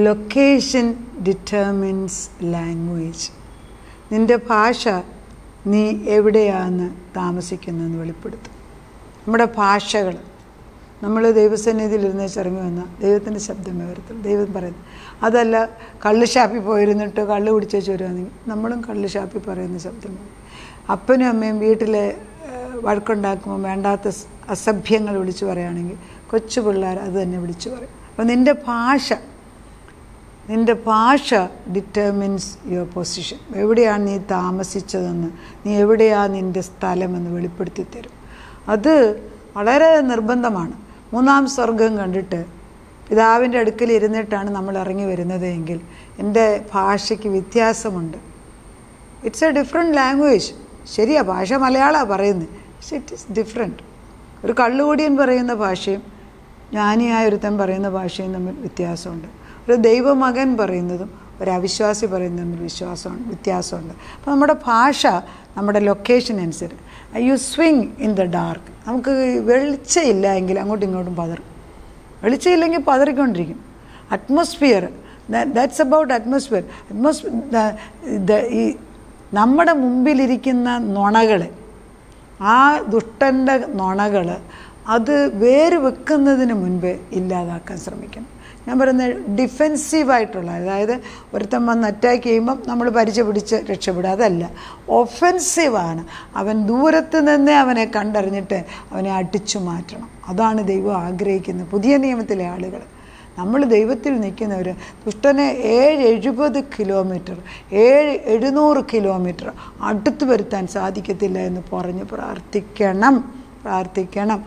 Location determines language. നിൻ്റെ ഭാഷ നീ എവിടെയാണെന്ന് താമസിക്കുന്നതെന്ന് വെളിപ്പെടുത്തും. നമ്മുടെ ഭാഷകൾ, നമ്മൾ ദൈവസന്നിധിയിൽ ഇരുന്നേച്ചിറങ്ങി വന്ന ദൈവത്തിൻ്റെ ശബ്ദമേ വരത്തുള്ളൂ. ദൈവം പറയുന്നത് അതല്ല. കള്ള് ഷാപ്പിൽ പോയിരുന്നിട്ട് കള്ള് കുടിച്ചേച്ച് വരുവാണെങ്കിൽ നമ്മളും കള്ള് ഷാപ്പിൽ പറയുന്ന ശബ്ദമാണ്. അപ്പനും അമ്മയും വീട്ടിലെ വഴക്കുണ്ടാക്കുമ്പോൾ വേണ്ടാത്ത അസഭ്യങ്ങൾ വിളിച്ചു പറയുകയാണെങ്കിൽ കൊച്ചു പിള്ളേർ അത് തന്നെ വിളിച്ചു പറയും. അപ്പോൾ നിൻ്റെ ഭാഷ ഡിറ്റർമിൻസ് യുവർ പൊസിഷൻ. എവിടെയാണ് നീ താമസിച്ചതെന്ന്, നീ എവിടെയാണ് നിൻ്റെ സ്ഥലമെന്ന് വെളിപ്പെടുത്തി തരും. അത് വളരെ നിർബന്ധമാണ്. മൂന്നാം സ്വർഗം കണ്ടിട്ട് പിതാവിൻ്റെ അടുക്കൽ ഇരുന്നിട്ടാണ് നമ്മൾ ഇറങ്ങി വരുന്നത് എങ്കിൽ എൻ്റെ ഭാഷയ്ക്ക് വ്യത്യാസമുണ്ട്. It's A different language. ശരിയാ, ഭാഷ മലയാളമാണ് പറയുന്നത്, പക്ഷെ ഇറ്റ് ഈസ് ഡിഫറെൻറ്റ്. ഒരു കള്ളുകൂടിയൻ പറയുന്ന ഭാഷയും ജ്ഞാനിയായ ഒരുത്തൻ പറയുന്ന ഭാഷയും തമ്മിൽ വ്യത്യാസമുണ്ട്. ഒരു ദൈവമകൻ പറയുന്നതും ഒരു അവിശ്വാസി പറയുന്നതും തമ്മിൽ വ്യത്യാസമുണ്ട്. അപ്പോൾ നമ്മുടെ ഭാഷ നമ്മുടെ ലൊക്കേഷൻ അനുസരിച്ച്. You swing in the dark. നമുക്ക് വെളിച്ചമില്ല എങ്കിൽ അങ്ങോട്ടും ഇങ്ങോട്ടും പതറും. വെളിച്ചമില്ലെങ്കിൽ പതറിക്കൊണ്ടിരിക്കും. Atmosphere, that's about atmosphere. ഈ നമ്മുടെ മുമ്പിലിരിക്കുന്ന നുണകൾ, ആ ദുഷ്ടൻ്റെ നുണകൾ, അത് വേര് വെക്കുന്നതിന് മുൻപേ ഇല്ലാതാക്കാൻ ശ്രമിക്കണം. ഞാൻ പറയുന്നത് ഡിഫെൻസീവായിട്ടുള്ള, അതായത് ഒരുത്തൻ വന്ന് അറ്റാക്ക് ചെയ്യുമ്പം നമ്മൾ പരിചയ പിടിച്ച് രക്ഷപ്പെടുക, അതല്ല. ഒഫെൻസീവാണ്. അവൻ ദൂരത്ത് നിന്നേ അവനെ കണ്ടറിഞ്ഞിട്ട് അവനെ അടിച്ചു മാറ്റണം. അതാണ് ദൈവം ആഗ്രഹിക്കുന്നത്. പുതിയ നിയമത്തിലെ ആളുകൾ, നമ്മൾ ദൈവത്തിൽ നിൽക്കുന്നവർ ദുഷ്ടനെ 770 കിലോമീറ്റർ 700 കിലോമീറ്റർ അടുത്ത് വരുത്താൻ സാധിക്കത്തില്ല എന്ന് പറഞ്ഞ് പ്രാർത്ഥിക്കണം.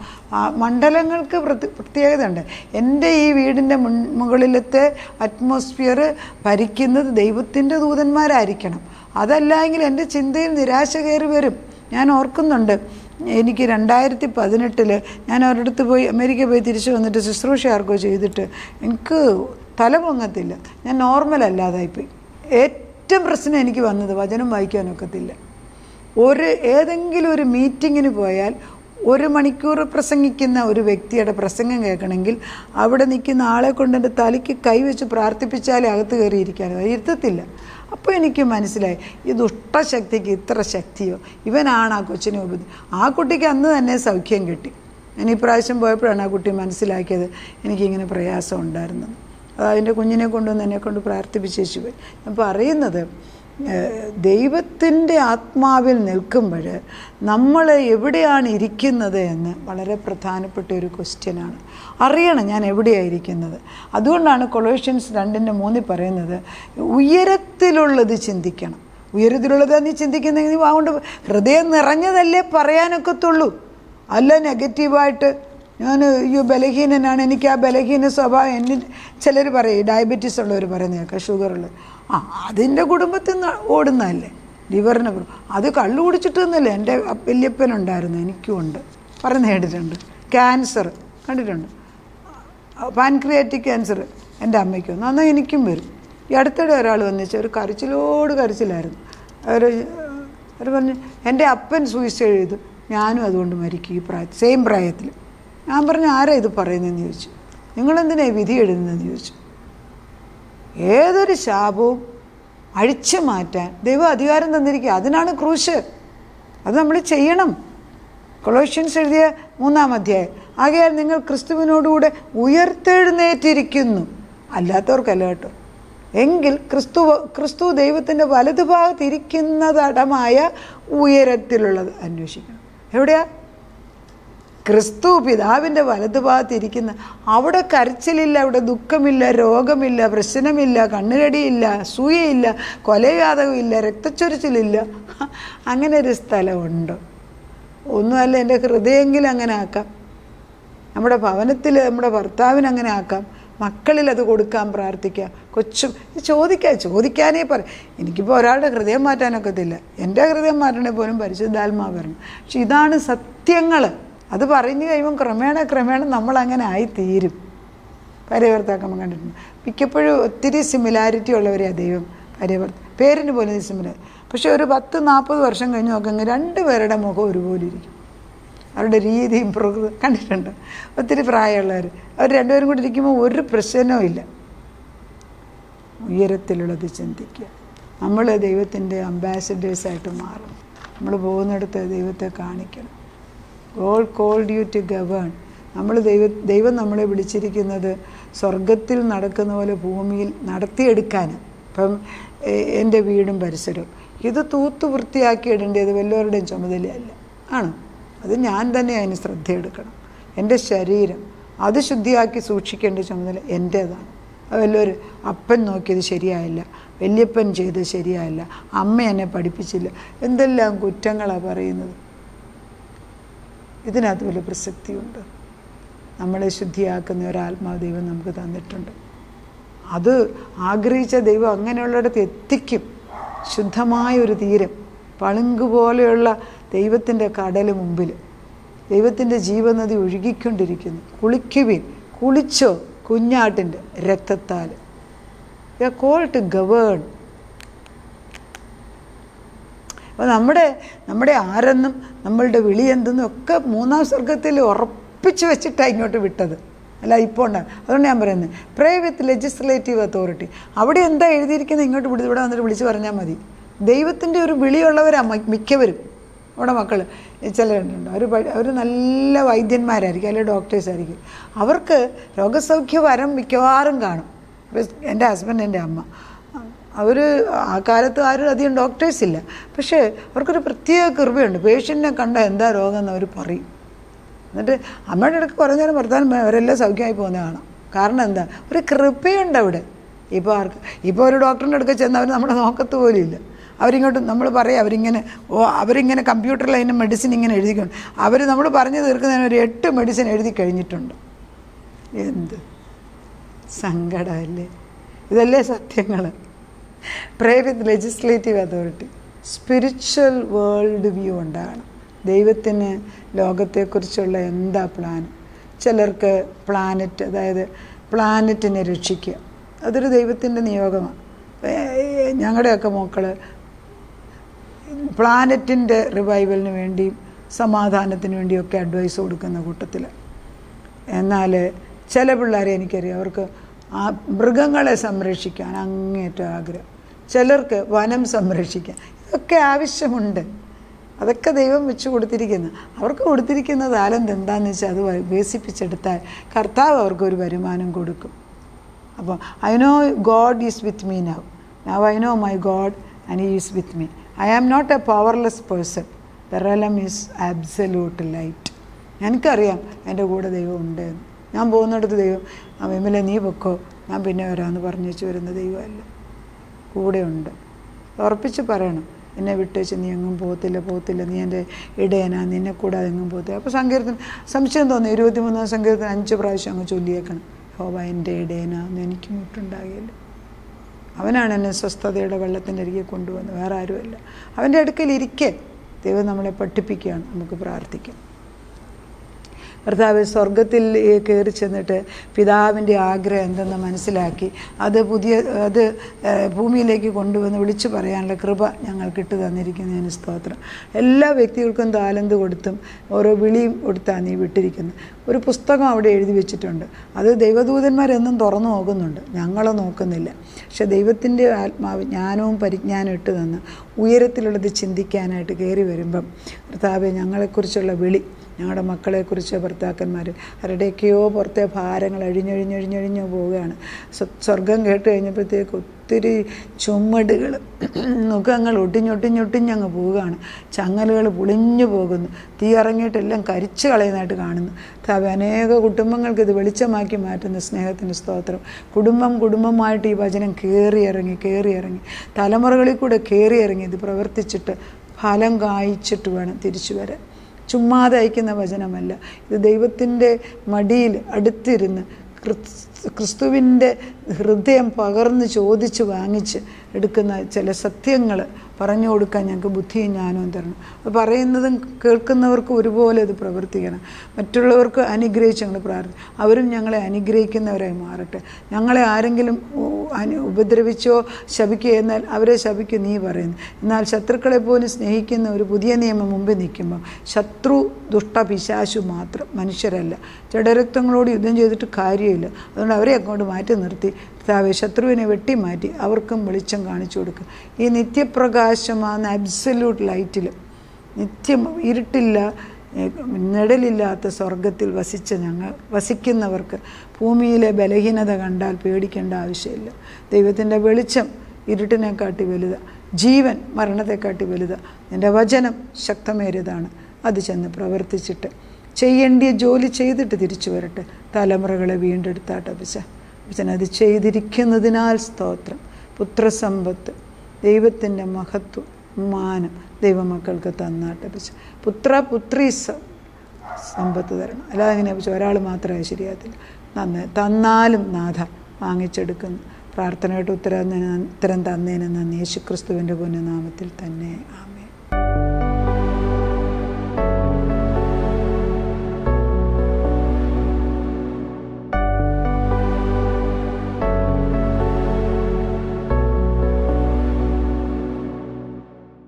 മണ്ഡലങ്ങൾക്ക് പ്രത്യേകതയുണ്ട്. എൻ്റെ ഈ വീടിൻ്റെ മുകളിലത്തെ അറ്റ്മോസ്ഫിയർ ഭരിക്കുന്നത് ദൈവത്തിൻ്റെ ദൂതന്മാരായിരിക്കണം. അതല്ലെങ്കിൽ എൻ്റെ ചിന്തയിൽ നിരാശ കയറി വരും. ഞാൻ ഓർക്കുന്നുണ്ട്, എനിക്ക് 2018 ഞാൻ ഒരിടത്ത് പോയി, അമേരിക്ക പോയി തിരിച്ചു വന്നിട്ട് ശുശ്രൂഷ ആർക്കോ ചെയ്തിട്ട് എനിക്ക് തല പൊങ്ങത്തില്ല. ഞാൻ നോർമലല്ലാതായിപ്പോയി. ഏറ്റവും പ്രശ്നം എനിക്ക് വന്നത് വചനം വായിക്കാനൊക്കത്തില്ല. ഏതെങ്കിലും ഒരു മീറ്റിങ്ങിന് പോയാൽ 1 മണിക്കൂർ പ്രസംഗിക്കുന്ന ഒരു വ്യക്തിയുടെ പ്രസംഗം കേൾക്കണമെങ്കിൽ അവിടെ നിൽക്കുന്ന ആളെ കൊണ്ട് എൻ്റെ തലയ്ക്ക് കൈവച്ച് പ്രാർത്ഥിപ്പിച്ചാലേ അകത്ത് കയറിയിരിക്കാനോ ഇരുത്തത്തില്ല. അപ്പോൾ എനിക്ക് മനസ്സിലായി, ഈ ദുഷ്ടശക്തിക്ക് ഇത്ര ശക്തിയോ, ഇവനാണ് ആ കൊച്ചിനെ ആ കുട്ടിക്ക് അന്ന് തന്നെ സൗഖ്യം കിട്ടി. ഞാൻ ഈ പ്രാവശ്യം പോയപ്പോഴാണ് ആ കുട്ടി മനസ്സിലാക്കിയത് എനിക്കിങ്ങനെ പ്രയാസം ഉണ്ടായിരുന്നത്. അതിൻ്റെ കുഞ്ഞിനെ കൊണ്ടുവന്ന് എന്നെ കൊണ്ട് പ്രാർത്ഥിപ്പിച്ചേച്ചു പോയി. ഞാൻ പറയുന്നത്, ദൈവത്തിൻ്റെ ആത്മാവിൽ നിൽക്കുമ്പോൾ നമ്മൾ എവിടെയാണ് ഇരിക്കുന്നത് എന്ന് വളരെ പ്രധാനപ്പെട്ട ഒരു ക്വസ്റ്റ്യനാണ്. അറിയണം ഞാൻ എവിടെയാണ് ഇരിക്കുന്നത്. അതുകൊണ്ടാണ് കൊളോഷ്യൻസ് 2:3 പറയുന്നത്, ഉയരത്തിലുള്ളത് ചിന്തിക്കണം. ഉയരത്തിലുള്ളത് നീ ചിന്തിക്കുന്നെങ്കിൽ അതുകൊണ്ട് ഹൃദയം നിറഞ്ഞതല്ലേ പറയാനൊക്കത്തുള്ളൂ. അല്ല നെഗറ്റീവായിട്ട് ഞാൻ ബലഹീനനാണ്, എനിക്ക് ആ ബലഹീന സ്വഭാവം. ചിലർ പറയും, ഡയബറ്റീസ് ഉള്ളവർ പറയുന്നേക്കാം, ഷുഗറുള്ള അതിൻ്റെ കുടുംബത്തിൽ നിന്ന് ഓടുന്നതല്ലേ, ലിവറിന് അത് കള്ളു കുടിച്ചിട്ടൊന്നുമല്ല. എൻ്റെ വല്യപ്പനുണ്ടായിരുന്നു, എനിക്കും ഉണ്ട്, പറഞ്ഞു കേട്ടിട്ടുണ്ട്. ക്യാൻസർ കണ്ടിട്ടുണ്ട്, പാൻക്രിയാറ്റിക് ക്യാൻസർ എൻ്റെ അമ്മയ്ക്കും വന്നു, എന്നാൽ എനിക്കും വരും. ഈ അടുത്തിടെ ഒരാൾ വന്നിച്ച് ഒരു കരച്ചിലായിരുന്നു. അവർ പറഞ്ഞു എൻ്റെ അപ്പൻ സൂയിസൈഡ് ചെയ്തു, ഞാനും അതുകൊണ്ട് മരിക്കും ഈ സെയിം പ്രായത്തിൽ. ഞാൻ പറഞ്ഞു ആരാ ഇത് പറയുന്നതെന്ന് ചോദിച്ചു. നിങ്ങളെന്തിനാ വിധി എഴുതുന്നതെന്ന് ചോദിച്ചു. ഏതൊരു ശാപവും അഴിച്ചു മാറ്റാൻ ദൈവം അധികാരം തന്നിരിക്കുക. അതിനാണ് ക്രൂശ്. അത് നമ്മൾ ചെയ്യണം. കൊളോഷ്യൻസ് എഴുതിയ 3-ാം അധ്യായം, ആകയാൽ നിങ്ങൾ ക്രിസ്തുവിനോടുകൂടെ ഉയർത്തെഴുന്നേറ്റിരിക്കുന്നു, അല്ലാത്തവർക്കല്ല കേട്ടോ. എങ്കിൽ ക്രിസ്തു ദൈവത്തിൻ്റെ വലതുഭാഗത്തിരിക്കുന്നതടമായ ഉയരത്തിലുള്ളത് അന്വേഷിക്കണം. എവിടെയാ? ക്രിസ്തു പിതാവിൻ്റെ വലതുഭാഗത്തിരിക്കുന്ന അവിടെ കരച്ചിലില്ല, അവിടെ ദുഃഖമില്ല, രോഗമില്ല, പ്രശ്നമില്ല, കണ്ണുകടിയില്ല, അസൂയയില്ല, കൊലപാതകമില്ല, രക്തച്ചൊരിച്ചിലില്ല. അങ്ങനെ ഒരു സ്ഥലമുണ്ടോ? ഒന്നുമല്ല, എൻ്റെ ഹൃദയമെങ്കിലും അങ്ങനെ ആക്കാം, നമ്മുടെ ഭവനത്തിൽ നമ്മുടെ ഭർത്താവിന് അങ്ങനെ ആക്കാം, മക്കളിൽ അത് കൊടുക്കാൻ പ്രാർത്ഥിക്കാം. ചോദിക്കാനേ പറയും. എനിക്കിപ്പോൾ ഒരാളുടെ ഹൃദയം മാറ്റാനൊക്കത്തില്ല, എൻ്റെ ഹൃദയം മാറ്റണേ പോലും പരിശുദ്ധാത്മാവ് വരണം. പക്ഷെ ഇതാണ് സത്യങ്ങൾ. അത് പറഞ്ഞു കഴിയുമ്പം ക്രമേണ നമ്മളങ്ങനെ ആയിത്തീരും. ഭാര്യാഭർത്താക്കന്മാർ കണ്ടിട്ടുണ്ട്, മിക്കപ്പോഴും ഒത്തിരി സിമിലാരിറ്റി ഉള്ളവരെയാണ് ദൈവം പേരിന് പോലും സിമിലാർ. പക്ഷെ ഒരു 10-40 വർഷം കഴിഞ്ഞ് നോക്കുമെങ്കിൽ 2 പേരുടെ മുഖം ഒരുപോലെ ഇരിക്കും. അവരുടെ രീതിയും പ്രകൃതി കണ്ടിട്ടുണ്ട്. ഒത്തിരി പ്രായമുള്ളവർ, അവർ 2 പേരും കൂടി ഇരിക്കുമ്പോൾ ഒരു പ്രശ്നവും ഇല്ല. ഉയരത്തിലുള്ളത് ചിന്തിക്കുക. നമ്മൾ ദൈവത്തിൻ്റെ അംബാസിഡേഴ്സായിട്ട് മാറും. നമ്മൾ പോകുന്നിടത്ത് ദൈവത്തെ കാണിക്കണം. God called you to govern. നമ്മൾ ദൈവം നമ്മളെ വിളിച്ചിരിക്കുന്നത് സ്വർഗത്തിൽ നടക്കുന്ന പോലെ ഭൂമിയിൽ നടത്തിയെടുക്കാൻ. ഇപ്പം എൻ്റെ വീടും പരിസരവും ഇത് തൂത്ത് വൃത്തിയാക്കി ഇടേണ്ടത് വല്ലവരുടെയും ചുമതലയല്ല, ആണ്. അത് ഞാൻ തന്നെ അതിന് ശ്രദ്ധയെടുക്കണം. എൻ്റെ ശരീരം അത് ശുദ്ധിയാക്കി സൂക്ഷിക്കേണ്ട ചുമതല എൻ്റേതാണ്. അത് വല്ലൊരു അപ്പൻ നോക്കിയത് ശരിയായില്ല, വല്യപ്പൻ ചെയ്തത് ശരിയായില്ല, അമ്മ എന്നെ പഠിപ്പിച്ചില്ല, എന്തെല്ലാം കുറ്റങ്ങളാണ് പറയുന്നത്. ഇതിനകത്ത് വലിയ പ്രസക്തിയുണ്ട്. നമ്മളെ ശുദ്ധിയാക്കുന്ന ഒരാത്മാവ് ദൈവം നമുക്ക് തന്നിട്ടുണ്ട്. അത് ആഗ്രഹിച്ച ദൈവം അങ്ങനെയുള്ളിടത്ത് എത്തിക്കും. ശുദ്ധമായൊരു തീരം, പളുങ്ക് പോലെയുള്ള ദൈവത്തിൻ്റെ കടൽ മുമ്പിൽ ദൈവത്തിൻ്റെ ജീവനദി ഒഴുകിക്കൊണ്ടിരിക്കുന്നു. കുളിക്കുവിൻ, കുളിച്ചോ കുഞ്ഞാട്ടിൻ്റെ രക്തത്താൽ. You are called to govern. അപ്പോൾ നമ്മുടെ ആരെന്നും നമ്മളുടെ വിളി എന്തെന്നും ഒക്കെ മൂന്നാം സ്വർഗത്തിൽ ഉറപ്പിച്ച് വെച്ചിട്ടാണ് ഇങ്ങോട്ട് വിട്ടത്, അല്ല ഇപ്പോൾ ഉണ്ടാകും. അതുകൊണ്ട് ഞാൻ പറയുന്നത് പ്രേ വിത്ത് ലെജിസ്ലേറ്റീവ് അതോറിറ്റി. അവിടെ എന്താ എഴുതിയിരിക്കുന്നത് ഇങ്ങോട്ട് ഇവിടെ വന്നിട്ട് വിളിച്ച് പറഞ്ഞാൽ മതി. ദൈവത്തിൻ്റെ ഒരു വിളിയുള്ളവരാണ് മിക്കവരും. അവിടെ മക്കൾ ചിലരുണ്ട്, അവർ നല്ല വൈദ്യന്മാരായിരിക്കും, അല്ലെങ്കിൽ ഡോക്ടേഴ്സായിരിക്കും. അവർക്ക് രോഗസൗഖ്യ വരം മിക്കവാറും കാണും. എൻ്റെ ഹസ്ബൻഡ്, എൻ്റെ അമ്മ, അവർ ആ കാലത്ത് ആരും അധികം ഡോക്ടേഴ്സില്ല. പക്ഷേ അവർക്കൊരു പ്രത്യേക കൃപയുണ്ട്. പേഷ്യൻറ്റിനെ കണ്ടാൽ എന്താ രോഗം എന്ന് അവർ പറയും. എന്നിട്ട് അമ്മയുടെ ഇടയ്ക്ക് പറഞ്ഞാലും ഭർത്താനം അവരെല്ലാം സൗഖ്യമായി പോകുന്ന കാണാം. കാരണം എന്താ, ഒരു കൃപയുണ്ട് അവിടെ. ഇപ്പോൾ ഒരു ഡോക്ടറിൻ്റെ അടുക്ക ചെന്ന് അവർ നമ്മളെ നോക്കത്ത് പോലും ഇല്ല. അവരിങ്ങോട്ട് നമ്മൾ പറയും, അവരിങ്ങനെ കമ്പ്യൂട്ടറിൽ അതിൻ്റെ മെഡിസിൻ ഇങ്ങനെ എഴുതിക്കൊണ്ട് അവർ നമ്മൾ പറഞ്ഞു തീർക്കുന്നതിന് ഒരു 8 മെഡിസിൻ എഴുതി കഴിഞ്ഞിട്ടുണ്ട്. എന്ത് സങ്കടമല്ലേ! ഇതല്ലേ സത്യങ്ങൾ. Pray with legislative authority. Spiritual world view ഉണ്ടാകണം. ദൈവത്തിന് ലോകത്തെക്കുറിച്ചുള്ള എന്താ പ്ലാൻ? ചിലർക്ക് പ്ലാനറ്റ്, അതായത് പ്ലാനറ്റിനെ രക്ഷിക്കുക, അതൊരു ദൈവത്തിൻ്റെ നിയോഗമാണ്. ഞങ്ങളുടെയൊക്കെ മക്കൾ പ്ലാനറ്റിൻ്റെ റിവൈവലിന് വേണ്ടിയും സമാധാനത്തിന് വേണ്ടിയൊക്കെ അഡ്വൈസ് കൊടുക്കുന്ന കൂട്ടത്തിൽ. എന്നാൽ ചില പിള്ളേരെ എനിക്കറിയാം, അവർക്ക് ആ മൃഗങ്ങളെ സംരക്ഷിക്കാൻ അങ്ങേറ്റം ആഗ്രഹം. ചിലർക്ക് വനം സംരക്ഷിക്കാൻ. ഇതൊക്കെ ആവശ്യമുണ്ട്. അതൊക്കെ ദൈവം വെച്ച് കൊടുത്തിരിക്കുന്നു. അവർക്ക് കൊടുത്തിരിക്കുന്ന താലന്ത് എന്താണെന്ന് വെച്ചാൽ അത് വികസിപ്പിച്ചെടുത്താൽ കർത്താവ് അവർക്കൊരു വരുമാനം കൊടുക്കും. അപ്പോൾ I know God is with me now I know my God and he is with me. I am not a powerless person. The realm is absolute light. എനിക്കറിയാം എൻ്റെ കൂടെ ദൈവം ഉണ്ട്. ഞാൻ പോകുന്നിടത്ത് ദൈവം വിമല നീ പൊക്കോ, ഞാൻ പിന്നെ വരാമെന്ന് പറഞ്ഞു വെച്ച് വരുന്ന ദൈവമല്ല, കൂടെ ഉണ്ട്. ഉറപ്പിച്ച് പറയണം, എന്നെ വിട്ടേച്ച് നീ എങ്ങും പോകത്തില്ല, നീ എൻ്റെ ഇടയനാ, നിന്നെ കൂടാതെ എങ്ങും പോകത്തില്ല. അപ്പോൾ സങ്കീർത്തനം സംശയം തോന്നി 23-ാം സങ്കീർത്തനം 5 പ്രാവശ്യം അങ്ങ് ചൊല്ലിയേക്കണം. യഹോവ എൻ്റെ ഇടയനാന്ന് എനിക്ക് മുട്ടുണ്ടാകില്ല. അവനാണ് എന്നെ സ്വസ്ഥതയുടെ വെള്ളത്തിൻ്റെ അരികെ കൊണ്ടുവന്ന്, വേറെ ആരുമല്ല. അവൻ്റെ അടുക്കൽ ഇരിക്കെ ദൈവം നമ്മളെ പഠിപ്പിക്കുകയാണ്. നമുക്ക് പ്രാർത്ഥിക്കാം. കർത്താവ് സ്വർഗത്തിൽ കയറി ചെന്നിട്ട് പിതാവിൻ്റെ ആഗ്രഹം എന്തെന്ന് മനസ്സിലാക്കി അത് ഭൂമിയിലേക്ക് കൊണ്ടുവന്ന് വിളിച്ചു പറയാനുള്ള കൃപ ഞങ്ങൾക്ക് ഇട്ട് തന്നിരിക്കുന്നതിന് സ്തോത്രം. എല്ലാ വ്യക്തികൾക്കും താലന്ത് കൊടുത്തും ഓരോ വിളിയും കൊടുത്താണ് നീ വിട്ടിരിക്കുന്നത്. ഒരു പുസ്തകം അവിടെ എഴുതി വെച്ചിട്ടുണ്ട്. അത് ദൈവദൂതന്മാരെന്നും തുറന്നു നോക്കുന്നുണ്ട്, ഞങ്ങൾ നോക്കുന്നില്ല. പക്ഷെ ദൈവത്തിൻ്റെ ആത്മാവ് ജ്ഞാനവും പരിജ്ഞാനവും ഇട്ട് തന്ന് ഉയരത്തിലുള്ളത് ചിന്തിക്കാനായിട്ട് കയറി വരുമ്പം കർത്താവേ ഞങ്ങളെക്കുറിച്ചുള്ള വിളി, ഞങ്ങളുടെ മക്കളെക്കുറിച്ച് ഭർത്താക്കന്മാർ ആരുടെയൊക്കെയോ പുറത്തെ ഭാരങ്ങൾ അഴിഞ്ഞൊഴിഞ്ഞൊഴിഞ്ഞൊഴിഞ്ഞ് പോവുകയാണ്. സ്വർഗം കേട്ട് കഴിഞ്ഞപ്പോഴത്തേക്ക് ഒത്തിരി ചുമടുകൾ, മുഖങ്ങൾ ഒട്ടിഞ്ഞൊട്ടിഞ്ഞൊട്ടിഞ്ഞങ്ങ് പോവുകയാണ്. ചങ്ങലുകൾ പൊളിഞ്ഞു പോകുന്നു. തീ ഇറങ്ങിയിട്ടെല്ലാം കരിച്ചു കളയുന്നതായിട്ട് കാണുന്നു. അനേക കുടുംബങ്ങൾക്ക് ഇത് വെളിച്ചമാക്കി മാറ്റുന്ന സ്നേഹത്തിന് സ്തോത്രം. കുടുംബമായിട്ട് ഈ വചനം കയറി ഇറങ്ങി തലമുറകളിൽ കൂടെ കയറി ഇറങ്ങി ഇത് പ്രവർത്തിച്ചിട്ട് ഫലം കായ്ച്ചിട്ട് വേണം തിരിച്ചു വരാൻ. ചുമ്മാതെ അയക്കുന്ന വചനമല്ല ഇത്. ദൈവത്തിൻ്റെ മടിയിൽ അടുത്തിരുന്ന് ക്രിസ്തുവിൻ്റെ ഹൃദയം പകർന്ന് ചോദിച്ച് വാങ്ങിച്ച് എടുക്കുന്ന ചില സത്യങ്ങൾ പറഞ്ഞു കൊടുക്കാൻ ഞങ്ങൾക്ക് ബുദ്ധിയും ജ്ഞാനവും തരണം. അത് പറയുന്നതും കേൾക്കുന്നവർക്കും ഒരുപോലെ അത് പ്രവർത്തിക്കണം. മറ്റുള്ളവർക്ക് അനുഗ്രഹിച്ച് ഞങ്ങൾ പ്രാർത്ഥിക്കും. അവരും ഞങ്ങളെ അനുഗ്രഹിക്കുന്നവരായി മാറട്ടെ. ഞങ്ങളെ ആരെങ്കിലും ഉപദ്രവിച്ചോ ശപിക്കുകയോ എന്നാൽ അവരെ ശപിക്കും നീ പറയുന്നു. എന്നാൽ ശത്രുക്കളെ പോലും സ്നേഹിക്കുന്ന ഒരു പുതിയ നിയമം മുമ്പിൽ നിൽക്കുമ്പോൾ ശത്രു ദുഷ്ടപിശാചു മാത്രം, മനുഷ്യരല്ല. ജഡരക്തങ്ങളോട് യുദ്ധം ചെയ്തിട്ട് കാര്യമില്ല. അതുകൊണ്ട് അവരെ അങ്ങോട്ട് മാറ്റി നിർത്തി കർത്താവെ, ശത്രുവിനെ വെട്ടിമാറ്റി അവർക്കും വെളിച്ചം കാണിച്ചു കൊടുക്കുക. ഈ നിത്യപ്രകാശമാകുന്ന അബ്സല്യൂട്ട് ലൈറ്റിൽ നിത്യം ഇരുട്ടില്ല, നിഴലില്ലാത്ത സ്വർഗത്തിൽ വസിക്കുന്നവർക്ക് ഭൂമിയിലെ ബലഹീനത കണ്ടാൽ പേടിക്കേണ്ട ആവശ്യമില്ല. ദൈവത്തിൻ്റെ വെളിച്ചം ഇരുട്ടിനെക്കാട്ടി വലുതാണ്, ജീവൻ മരണത്തെക്കാട്ടി വലുതാണ്. നിൻ്റെ വചനം ശക്തമേറിയതാണ്. അത് ചെന്ന് പ്രവർത്തിച്ചിട്ട് ചെയ്യേണ്ടിയ ജോലി ചെയ്തിട്ട് തിരിച്ചു വരട്ടെ. തലമുറകളെ വീണ്ടെടുത്താട്ടെ അപ്പച്ചൻ. അത് ചെയ്തിരിക്കുന്നതിനാൽ സ്തോത്രം. പുത്രസമ്പത്ത്, ദൈവത്തിൻ്റെ മഹത്വം, മാനം ദൈവമക്കൾക്ക് തന്നാട്ടെ അപ്പച്ചൻ. പുത്രി സമ്പത്ത് തരണം. അല്ലാതെ അങ്ങനെ ഒരാൾ മാത്രമേ ശരിയാകത്തില്ല. തന്നാലും നാഥ വാങ്ങിച്ചെടുക്കുന്നു. പ്രാർത്ഥനയായിട്ട് ഉത്തരം തന്നേനെന്ന് യേശുക്രിസ്തുവിൻ്റെ പുണ്യനാമത്തിൽ തന്നെ. ആമേൻ.